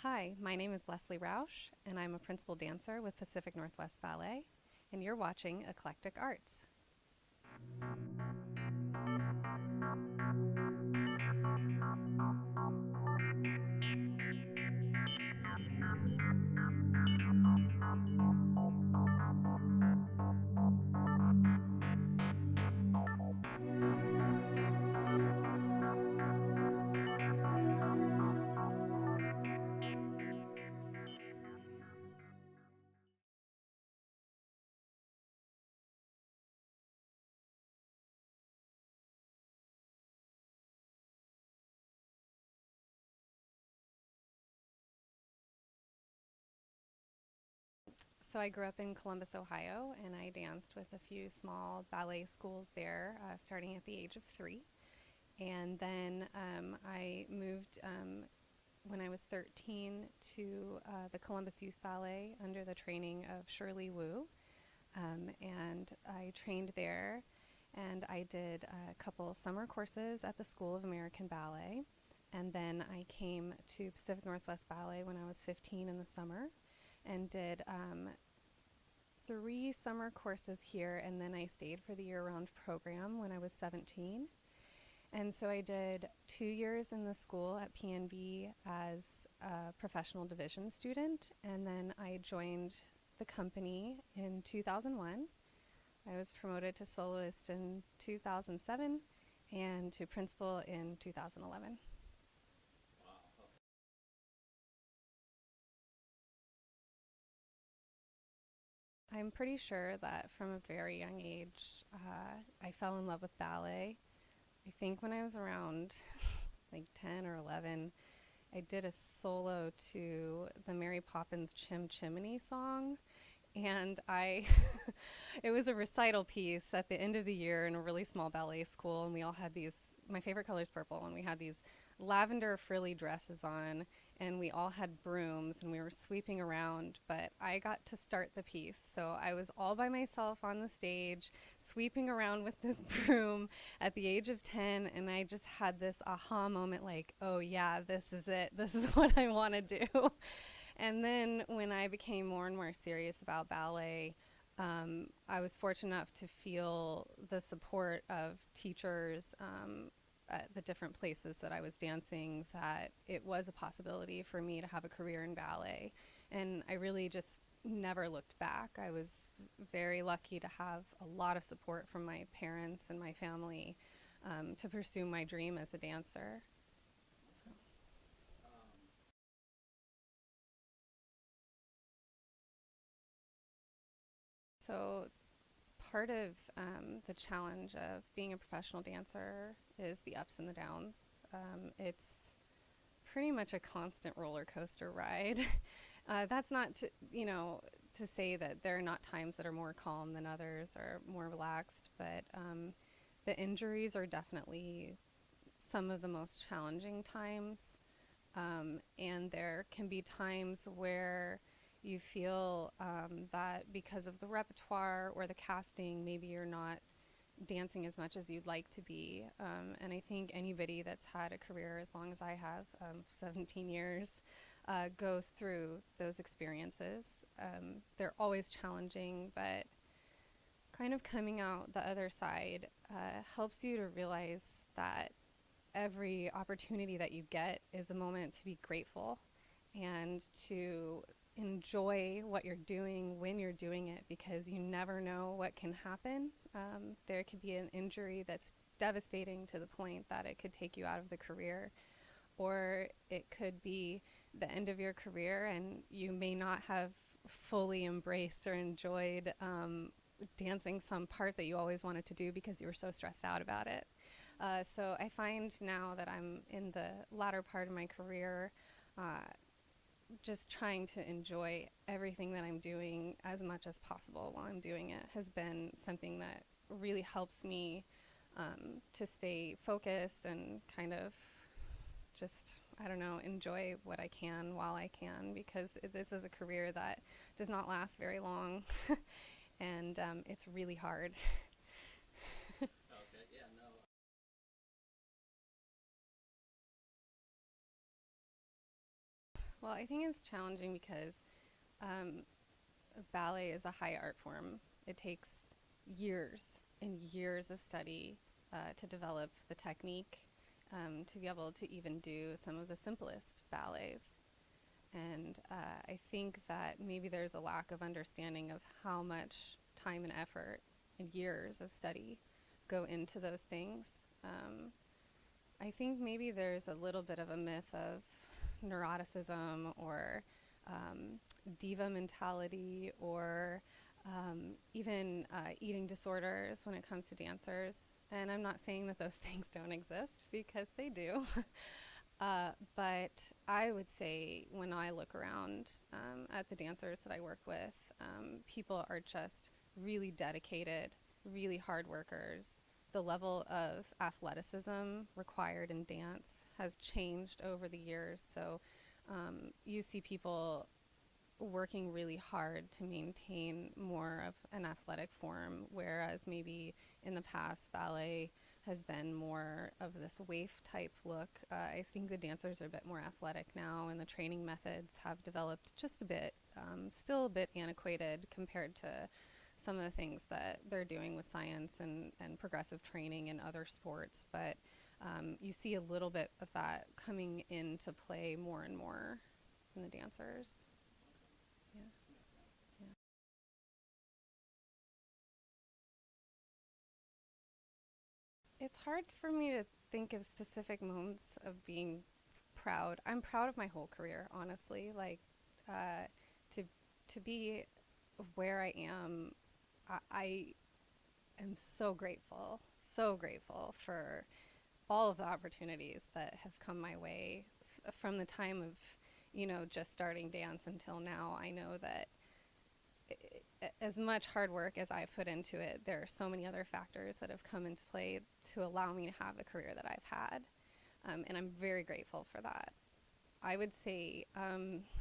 Hi, my name is Lesley Rausch, and I'm a principal dancer with Pacific Northwest Ballet, and you're watching Eclectic Arts. So I grew up in Columbus, Ohio, and I danced with a few small ballet schools there, starting at the age of 3. And then I moved when I was 13 to the Columbus Youth Ballet under the training of Shirley Wu. And I trained there, and I did a couple summer courses at the School of American Ballet. And then I came to Pacific Northwest Ballet when I was 15 in the summer and did 3 summer courses here, and then I stayed for the year-round program when I was 17. And so I did 2 years in the school at PNB as a professional division student, and then I joined the company in 2001. I was promoted to soloist in 2007 and to principal in 2011. I'm pretty sure that from a very young age, I fell in love with ballet. I think when I was around like 10 or 11, I did a solo to the Mary Poppins Chim Chimney song. And it was a recital piece at the end of the year in a really small ballet school. And we all had my favorite color is purple, and we had these lavender frilly dresses on, and we all had brooms, and we were sweeping around. But I got to start the piece. So I was all by myself on the stage, sweeping around with this broom at the age of 10. And I just had this aha moment like, oh, yeah, this is it. This is what I want to do. And then when I became more and more serious about ballet, I was fortunate enough to feel the support of teachers at the different places that I was dancing, that it was a possibility for me to have a career in ballet. And I really just never looked back. I was very lucky to have a lot of support from my parents and my family to pursue my dream as a dancer. So. So part of the challenge of being a professional dancer is the ups and the downs. It's pretty much a constant roller coaster ride. That's not to say that there are not times that are more calm than others or more relaxed, but the injuries are definitely some of the most challenging times. And there can be times where you feel that because of the repertoire or the casting, maybe you're not dancing as much as you'd like to be. And I think anybody that's had a career as long as I have, 17 years, goes through those experiences. They're always challenging, but kind of coming out the other side helps you to realize that every opportunity that you get is a moment to be grateful and to enjoy what you're doing when you're doing it, because you never know what can happen. There could be an injury that's devastating to the point that it could take you out of the career, or it could be the end of your career and you may not have fully embraced or enjoyed dancing some part that you always wanted to do because you were so stressed out about it. So I find now that I'm in the latter part of my career, just trying to enjoy everything that I'm doing as much as possible while I'm doing it has been something that really helps me to stay focused and kind of just, I don't know, enjoy what I can while I can, because this is a career that does not last very long and it's really hard. Well, I think it's challenging because um, ballet is a high art form. It takes years and years of study to develop the technique, to be able to even do some of the simplest ballets. And I think that maybe there's a lack of understanding of how much time and effort and years of study go into those things. I think maybe there's a little bit of a myth of neuroticism or diva mentality or even eating disorders when it comes to dancers. And I'm not saying that those things don't exist because they do. But I would say when I look around at the dancers that I work with, people are just really dedicated, really hard workers. The level of athleticism required in dance has changed over the years. So you see people working really hard to maintain more of an athletic form, whereas maybe in the past ballet has been more of this waif type look. I think the dancers are a bit more athletic now, and the training methods have developed just a bit, still a bit antiquated compared to some of the things that they're doing with science and progressive training in other sports. But you see a little bit of that coming into play more and more in the dancers. Yeah. Yeah. It's hard for me to think of specific moments of being proud. I'm proud of my whole career, honestly. Like to to be where I am, I am so grateful for all of the opportunities that have come my way from the time of, just starting dance until now. I know that as much hard work as I've put into it, there are so many other factors that have come into play to allow me to have the career that I've had. And I'm very grateful for that. I would say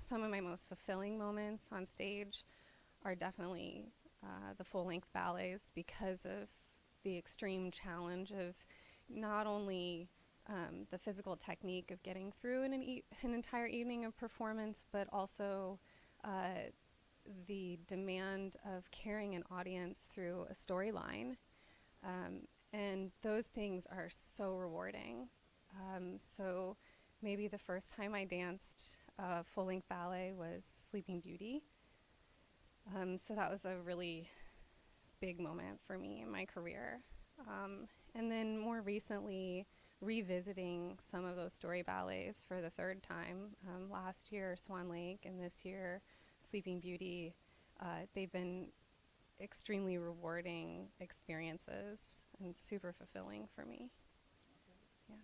some of my most fulfilling moments on stage are definitely the full-length ballets because of the extreme challenge of not only the physical technique of getting through an entire evening of performance, but also the demand of carrying an audience through a storyline. And those things are so rewarding. So maybe the first time I danced full-length ballet was Sleeping Beauty. So that was a really big moment for me in my career. And then more recently, revisiting some of those story ballets for the third time. Last year, Swan Lake, and this year, Sleeping Beauty. They've been extremely rewarding experiences and super fulfilling for me. Yeah.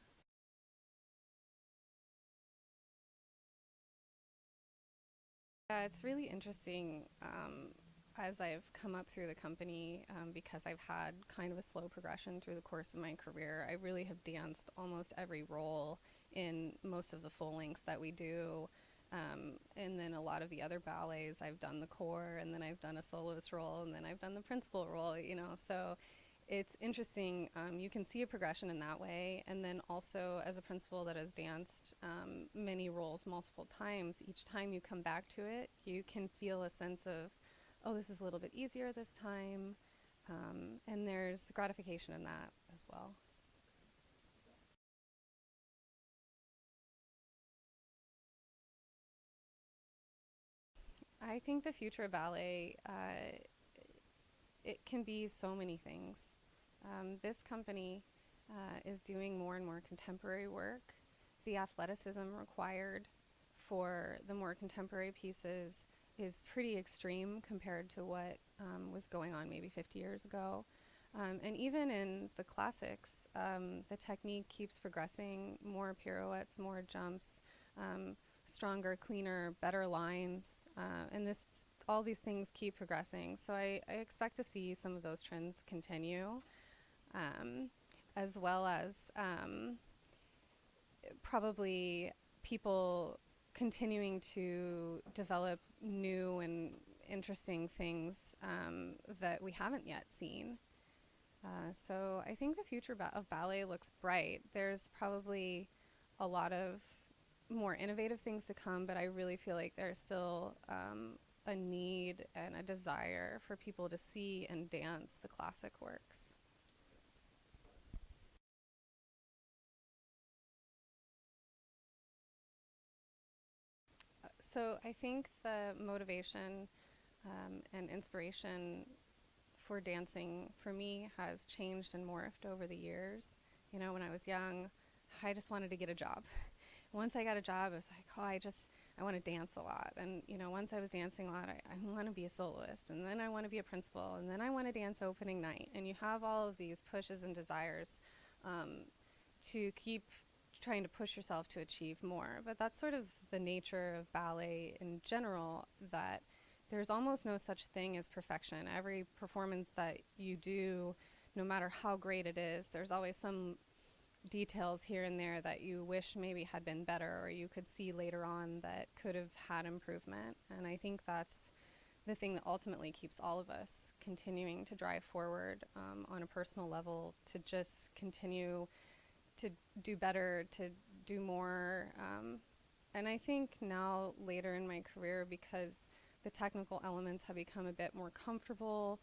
Yeah, it's really interesting as I've come up through the company because I've had kind of a slow progression through the course of my career. I really have danced almost every role in most of the full lengths that we do. And then a lot of the other ballets, I've done the core, and then I've done a soloist role, and then I've done the principal role. So it's interesting. You can see a progression in that way. And then also as a principal that has danced many roles multiple times, each time you come back to it, you can feel a sense of, oh, this is a little bit easier this time. And there's gratification in that as well. I think the future of ballet, it can be so many things. This company is doing more and more contemporary work. The athleticism required for the more contemporary pieces is pretty extreme compared to what was going on maybe 50 years ago. And even in the classics, the technique keeps progressing, more pirouettes, more jumps, stronger, cleaner, better lines, and all these things keep progressing. So I expect to see some of those trends continue, as well as probably people continuing to develop new and interesting things that we haven't yet seen. So I think the future of ballet looks bright. There's probably a lot of more innovative things to come, but I really feel like there's still a need and a desire for people to see and dance the classic works. So I think the motivation and inspiration for dancing for me has changed and morphed over the years. You know, when I was young, I just wanted to get a job. Once I got a job, I was like, I want to dance a lot. And, you know, once I was dancing a lot, I want to be a soloist. And then I want to be a principal. And then I want to dance opening night. And you have all of these pushes and desires to keep trying to push yourself to achieve more. But that's sort of the nature of ballet in general, that there's almost no such thing as perfection. Every performance that you do, no matter how great it is, there's always some details here and there that you wish maybe had been better, or you could see later on that could have had improvement. And I think that's the thing that ultimately keeps all of us continuing to drive forward on a personal level, to just continue to do better, to do more. And I think now, later in my career, because the technical elements have become a bit more comfortable,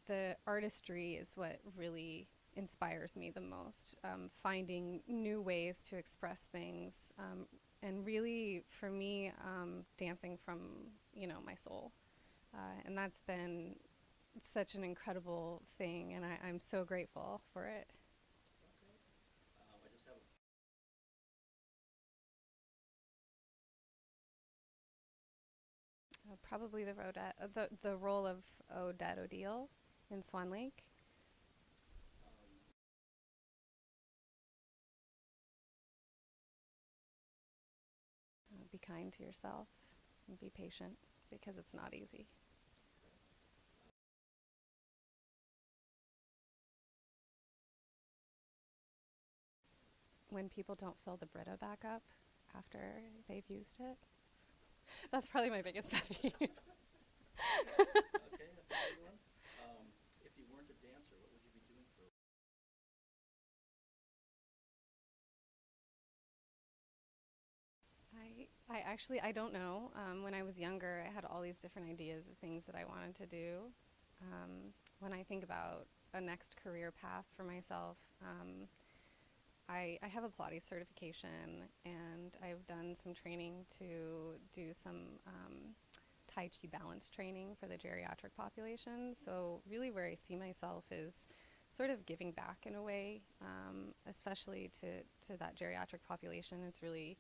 the artistry is what really inspires me the most. Finding new ways to express things, and really, for me, dancing from, you know, my soul. And that's been such an incredible thing, and I'm so grateful for it. Probably the role of Odette Odile in Swan Lake. Be kind to yourself and be patient, because it's not easy. When people don't fill the Brita back up after they've used it, that's probably my biggest pet peeve. Okay, that's a good one. If you weren't a dancer, what would you be doing for? I don't know. When I was younger, I had all these different ideas of things that I wanted to do. When I think about a next career path for myself, I have a Pilates certification, and I've done some training to do some Tai Chi balance training for the geriatric population. So really where I see myself is sort of giving back in a way, especially to that geriatric population. It's really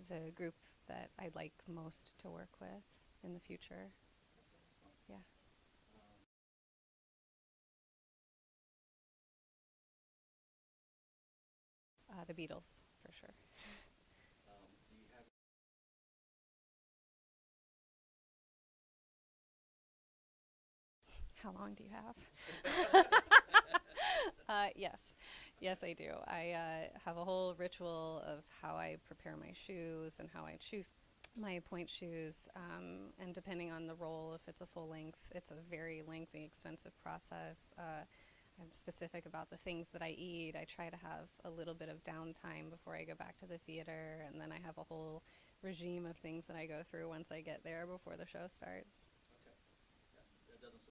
the group that I'd like most to work with in the future. That's excellent. Yeah. The Beatles, for sure. Do you have? How long do you have? Yes. Yes, I do. I have a whole ritual of how I prepare my shoes and how I choose my point shoes. And depending on the role, if it's a full length, it's a very lengthy, extensive process. I'm specific about the things that I eat. I try to have a little bit of downtime before I go back to the theater, and then I have a whole regime of things that I go through once I get there before the show starts. Okay. Yeah, that doesn't.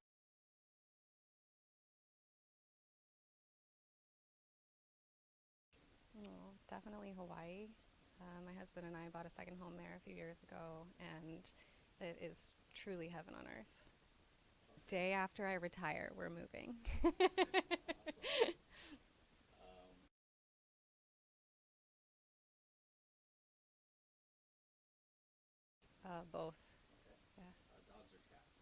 Oh, definitely Hawaii. My husband and I bought a second home there a few years ago, and it is truly heaven on earth. Day after I retire, we're moving. Awesome. Both. Okay. Yeah. Dogs or cats?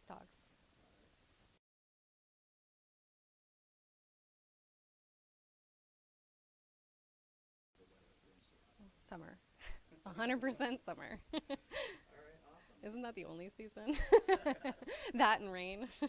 Dogs. All right. The weather being so hot. Summer. 100% summer. All right. Awesome. Isn't that the only season? That and rain. Yeah.